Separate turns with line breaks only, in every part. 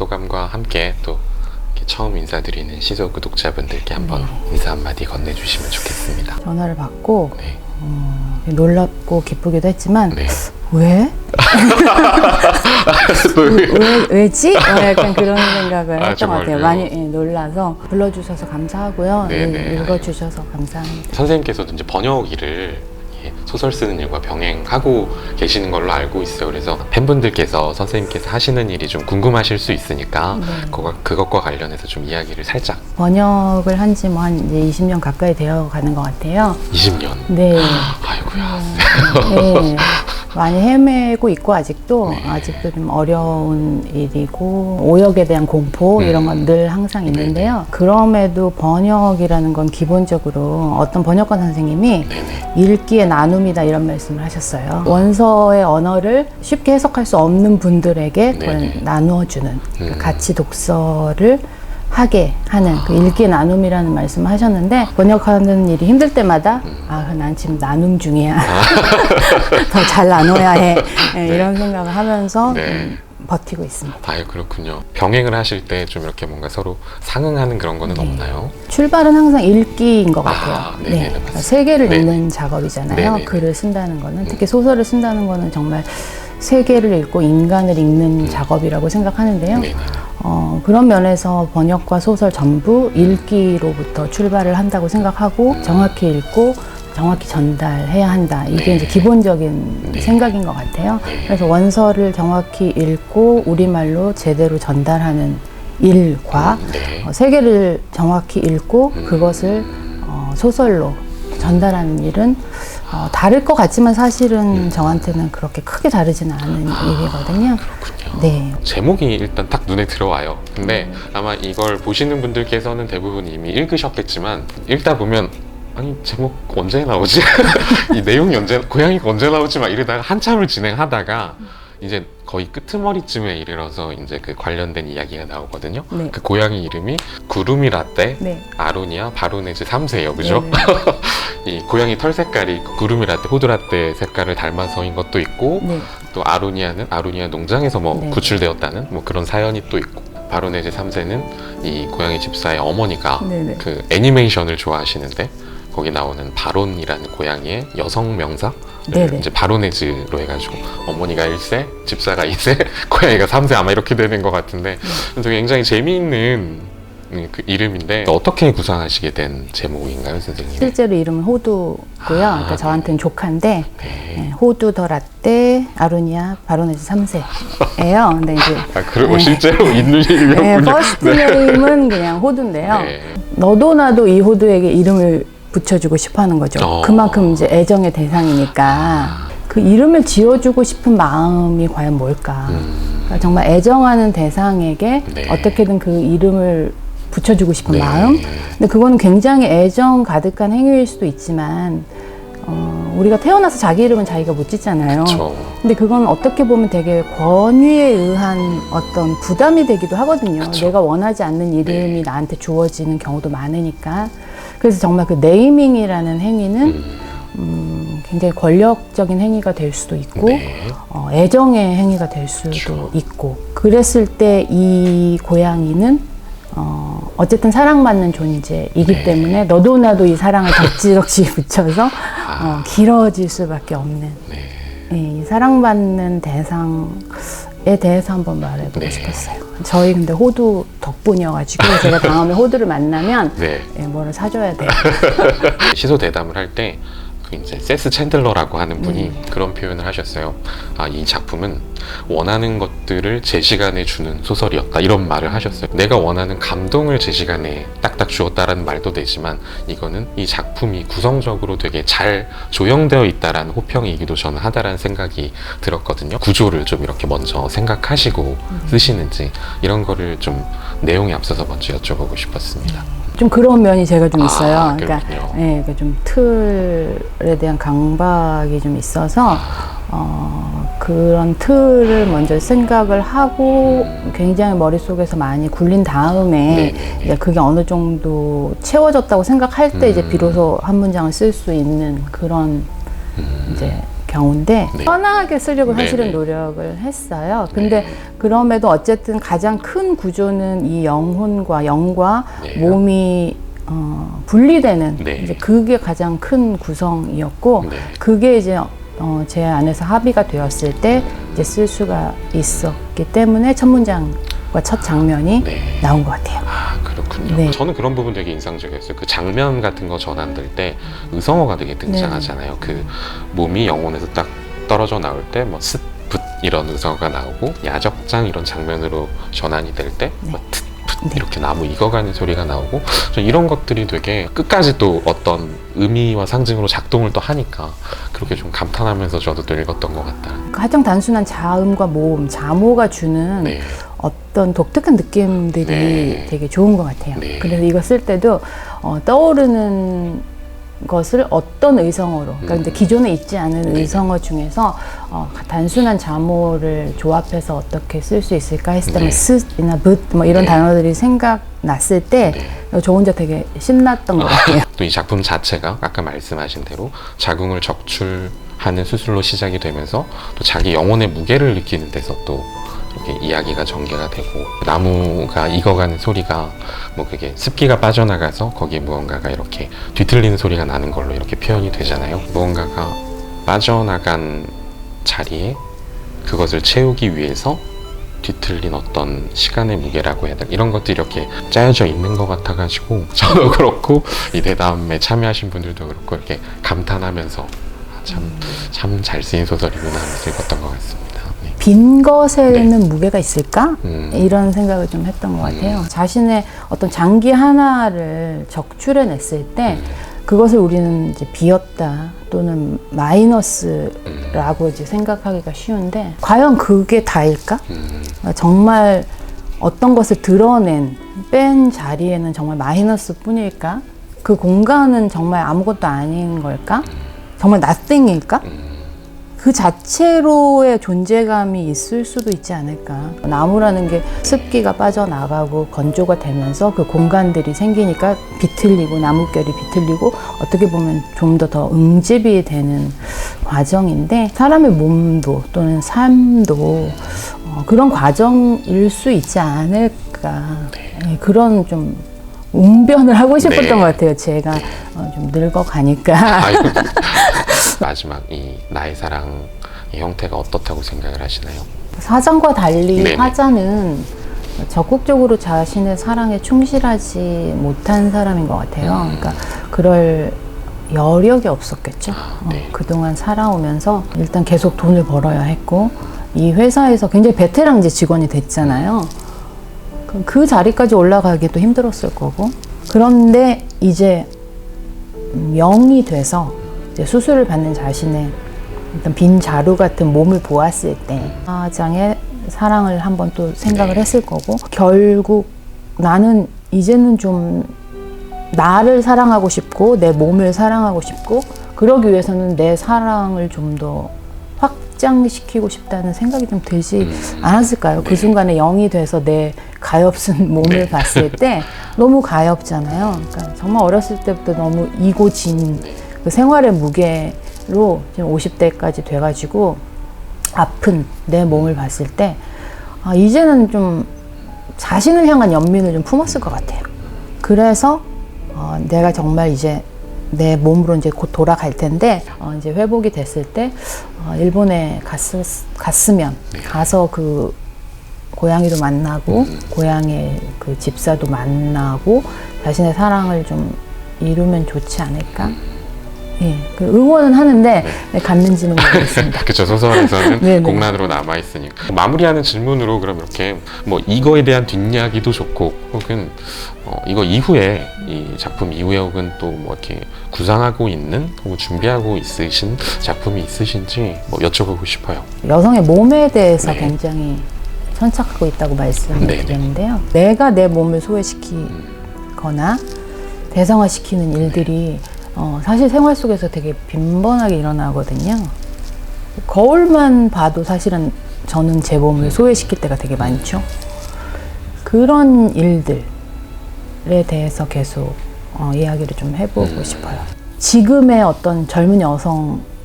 소감과 함께 또 이렇게 처음 인사드리는 시소 구독자분들께 한번 인사 한마디 건네주시면 좋겠습니다.
전화를 받고
네.
놀랍고 기쁘기도 했지만
네.
왜? 왜지? 약간 그런 생각을 했던 것 같아요. 많이 놀라서 불러주셔서 감사하고요. 읽어주셔서 감사합니다.
선생님께서도 이제 번역 일을 소설 쓰는 일과 병행하고 계시는 걸로 알고 있어요. 그래서 팬분들께서 선생님께서 하시는 일이 좀 궁금하실 수 있으니까 그것과 관련해서 좀 이야기를 살짝.
번역을 한 지 뭐 한 이제 20년 가까이 되어 가는 것 같아요.
20년?
네.
아이고야.
네. 많이 헤매고 있고 아직도 좀 어려운 일이고 오역에 대한 공포 이런 건 늘 항상 있는데요. 그럼에도 번역이라는 건 기본적으로 어떤 번역가 선생님이 읽기의 나눔이다 이런 말씀을 하셨어요. 원서의 언어를 쉽게 해석할 수 없는 분들에게 그걸 나누어주는 같이 독서를 하게 하는 그 읽기의 나눔이라는 말씀을 하셨는데, 번역하는 일이 힘들 때마다 난 지금 나눔 중이야. 더 잘 나눠야 해. 이런 생각을 하면서 버티고 있습니다.
그렇군요. 병행을 하실 때 좀 이렇게 뭔가 서로 상응하는 그런 거는 없나요?
출발은 항상 읽기인 것 같아요. 그러니까 세계를 읽는 작업이잖아요. 글을 쓴다는 거는. 특히 소설을 쓴다는 거는 정말 세계를 읽고 인간을 읽는 작업이라고 생각하는데요. 그런 면에서 번역과 소설 전부 읽기로부터 출발을 한다고 생각하고 정확히 읽고 정확히 전달해야 한다. 이게 이제 기본적인 생각인 것 같아요. 그래서 원서를 정확히 읽고 우리말로 제대로 전달하는 일과 세계를 정확히 읽고 그것을 소설로 전달하는 일은 다를 것 같지만 사실은 저한테는 그렇게 크게 다르지는 않은 일이거든요.
그렇군요.
네.
제목이 일단 딱 눈에 들어와요. 근데 아마 이걸 보시는 분들께서는 대부분 이미 읽으셨겠지만 읽다 보면 아니 제목 언제 나오지? 이 내용이 고양이가 언제 나오지? 막 이러다가 한참을 진행하다가 이제 거의 끄트머리쯤에 이르러서 이제 그 관련된 이야기가 나오거든요. 그 고양이 이름이 구루미 라떼, 아로니아 바로네즈 3세예요. 그죠? 이 고양이 털 색깔이 구루미 라떼, 호두 라떼 색깔을 닮아서인 것도 있고 또 아로니아는 아로니아 농장에서 구출되었다는 그런 사연이 또 있고, 바로네즈 3세는 이 고양이 집사의 어머니가 그 애니메이션을 좋아하시는데 거기 나오는 바론이라는 고양이의 여성 명사 이제 바로네즈로 해가지고 어머니가 1세, 집사가 2세, 고양이가 3세 아마 이렇게 되는 것 같은데 굉장히 재미있는 그 이름인데 어떻게 구상하시게 된 제목인가요, 선생님?
실제로 이름은 호두고요. 그러니까 저한테는 조카인데 호두 더 라떼 아로니아 바로네즈 3세예요. 근데 이제
그리고 실제로 있는 이름이었군요.
퍼스트 네임은 그냥 호두인데요. 너도 나도 이 호두에게 이름을 붙여주고 싶어하는 거죠. 그만큼 이제 애정의 대상이니까 그 이름을 지어주고 싶은 마음이 과연 뭘까? 그러니까 정말 애정하는 대상에게 어떻게든 그 이름을 붙여주고 싶은 마음. 근데 그거는 굉장히 애정 가득한 행위일 수도 있지만 우리가 태어나서 자기 이름은 자기가 못 짓잖아요. 근데 그건 어떻게 보면 되게 권위에 의한 어떤 부담이 되기도 하거든요. 내가 원하지 않는 이름이 나한테 주어지는 경우도 많으니까. 그래서 정말 그 네이밍이라는 행위는 굉장히 권력적인 행위가 될 수도 있고 애정의 행위가 될 수도 있고, 그랬을 때 이 고양이는 어쨌든 사랑받는 존재이기 때문에 너도 나도 이 사랑을 덕지덕지 붙여서 길어질 수밖에 없는 이 사랑받는 대상에 대해서 한번 말해보고 싶었어요. 저희 근데 호두 덕분이어가지고 제가 다음에 호두를 만나면 뭐를 사줘야 돼요.
시소 대담을 할 때 이제 세스 챈들러라고 하는 분이 그런 표현을 하셨어요. 이 작품은 원하는 것들을 제 시간에 주는 소설이었다, 이런 말을 하셨어요. 내가 원하는 감동을 제 시간에 딱딱 주었다라는 말도 되지만 이거는 이 작품이 구성적으로 되게 잘 조형되어 있다라는 호평이기도 저는 하다라는 생각이 들었거든요. 구조를 좀 이렇게 먼저 생각하시고 쓰시는지 이런 거를 좀 내용에 앞서서 먼저 여쭤보고 싶었습니다.
좀 그런 면이 제가 좀 있어요. 그러니까 좀 틀에 대한 강박이 좀 있어서 그런 틀을 먼저 생각을 하고 굉장히 머릿속에서 많이 굴린 다음에 이제 그게 어느 정도 채워졌다고 생각할 때 이제 비로소 한 문장을 쓸 수 있는 그런 이제 경우인데
네.
편하게 쓰려고
네,
사실은
네.
노력을 했어요. 근데
네.
그럼에도 어쨌든 가장 큰 구조는 이 영혼과 영과
네.
몸이 분리되는
네.
이제 그게 가장 큰 구성이었고
네.
그게 이제 제 안에서 합의가 되었을 때 이제 쓸 수가 있었기 때문에 첫 문장과 첫 장면이
네.
나온 것 같아요.
아, 그렇군요.
네.
저는 그런 부분 되게 인상적이었어요. 그 장면 같은 거 전환될 때 의성어가 되게 등장하잖아요. 그 몸이 영혼에서 딱 떨어져 나올 때 뭐 스, 붓 이런 의성어가 나오고 야적장 이런 장면으로 전환이 될 때
네.
뭐 트, 붓
네.
이렇게 나무 익어가는 소리가 나오고 저 이런 것들이 되게 끝까지 또 어떤 의미와 상징으로 작동을 또 하니까 그렇게 좀 감탄하면서 저도 또 읽었던 것 같다.
가장 단순한 자음과 모음, 자모가 주는
네.
어떤 독특한 느낌들이
네.
되게 좋은 것 같아요.
네.
그래서 이거 쓸 때도 떠오르는 것을 어떤 의성어로, 그러니까 이제 기존에 있지 않은
네.
의성어 중에서 단순한 자모를 조합해서 어떻게 쓸 수 있을까 했을 때는
네.
스이나 붓 뭐 이런
네.
단어들이 생각났을 때 저 혼자 되게 신났던 것 같아요.
또 이 작품 자체가 아까 말씀하신 대로 자궁을 적출하는 수술로 시작이 되면서 또 자기 영혼의 무게를 느끼는 데서 또 이렇게 이야기가 전개가 되고 나무가 익어가는 소리가 뭐 그게 습기가 빠져나가서 거기에 무언가가 이렇게 뒤틀리는 소리가 나는 걸로 이렇게 표현이 되잖아요. 무언가가 빠져나간 자리에 그것을 채우기 위해서 뒤틀린 어떤 시간의 무게라고 해야 되나 이런 것들이 이렇게 짜여져 있는 것 같아가지고 저도 그렇고 이 대담에 참여하신 분들도 그렇고 이렇게 감탄하면서 참 잘 쓰인 소설이구나 하면서 읽었던 것 같습니다. 네.
빈 것에는 무게가 있을까? 이런 생각을 좀 했던 것 같아요.
음.
자신의 어떤 장기 하나를 적출해냈을 때 그것을 우리는 이제 비었다 또는 마이너스라고 이제 생각하기가 쉬운데 과연 그게 다일까? 정말 어떤 것을 드러낸 뺀 자리에는 정말 마이너스 뿐일까? 그 공간은 정말 아무것도 아닌 걸까? 정말 nothing일까? 그 자체로의 존재감이 있을 수도 있지 않을까. 나무라는 게 습기가 빠져나가고 건조가 되면서 그 공간들이 생기니까 비틀리고 나뭇결이 비틀리고 어떻게 보면 좀 더 응집이 되는 과정인데 사람의 몸도 또는 삶도 그런 과정일 수 있지 않을까. 네, 그런 좀 웅변을 하고 싶었던
네.
것 같아요. 제가 좀 늙어가니까.
아이고. 마지막 이 나의 사랑의 형태가 어떻다고 생각을 하시나요?
사장과 달리
네네.
화자는 적극적으로 자신의 사랑에 충실하지 못한 사람인 것 같아요. 그러니까 그럴 여력이 없었겠죠.
네.
그동안 살아오면서 일단 계속 돈을 벌어야 했고 이 회사에서 굉장히 베테랑 이제 직원이 됐잖아요. 그 자리까지 올라가기도 힘들었을 거고 그런데 이제 영이 돼서 이제 수술을 받는 자신의 어떤 빈 자루 같은 몸을 보았을 때 화장의 사랑을 한번 또 생각을 했을 거고 결국 나는 이제는 좀 나를 사랑하고 싶고 내 몸을 사랑하고 싶고 그러기 위해서는 내 사랑을 좀 더 확장시키고 싶다는 생각이 좀 들지 않았을까요? 그 순간에 영이 돼서 내 가엾은 몸을 봤을 때 너무 가엾잖아요. 그러니까 정말 어렸을 때부터 너무 이고 진 그 생활의 무게로 지금 50대까지 돼가지고 아픈 내 몸을 봤을 때 이제는 좀 자신을 향한 연민을 좀 품었을 것 같아요. 그래서 내가 정말 이제 내 몸으로 이제 곧 돌아갈 텐데 이제 회복이 됐을 때 일본에 갔으면 가서 그 고양이도 만나고 고양이의 그 집사도 만나고 자신의 사랑을 좀 이루면 좋지 않을까? 예, 그 응원은 하는데 갔는지는 모르겠습니다.
그쵸, 소설에서는
네네.
공란으로 남아있으니까. 마무리하는 질문으로 그럼 이렇게 뭐 이거에 대한 뒷이야기도 좋고 혹은 이거 이후에 이 작품 이후에 혹은 또 뭐 이렇게 구상하고 있는 혹은 준비하고 있으신 작품이 있으신지 뭐 여쭤보고 싶어요.
여성의 몸에 대해서
네.
굉장히 천착하고 있다고 말씀을
네네.
드렸는데요. 내가 내 몸을 소외시키거나 대상화시키는 일들이 사실 생활 속에서 되게 빈번하게 일어나거든요. 거울만 봐도 사실은 저는 제 몸을 소외시킬 때가 되게 많죠. 그런 일들에 대해서 계속 이야기를 좀 해보고 싶어요. 지금의 어떤 젊은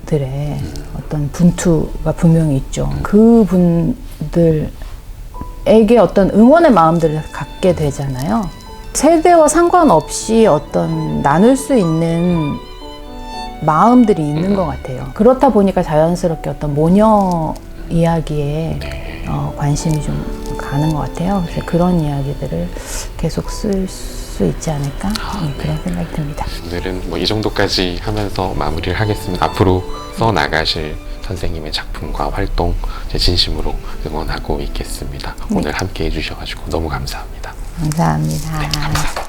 세대들의 어떤 분투가 분명히 있죠. 그분들에게 어떤 응원의 마음들을 갖게 되잖아요. 세대와 상관없이 어떤 나눌 수 있는 마음들이 있는 것 같아요. 그렇다 보니까 자연스럽게 어떤 모녀 이야기에 관심이 좀 가는 것 같아요. 그래서 그런 이야기들을 계속 쓸 수 있지 않을까 그런 생각이 듭니다.
오늘은 뭐 이 정도까지 하면서 마무리를 하겠습니다. 앞으로 써 나가실 선생님의 작품과 활동 제 진심으로 응원하고 있겠습니다. 오늘 함께 해주셔가지고 너무 감사합니다.
감사합니다.
네, 감사합니다.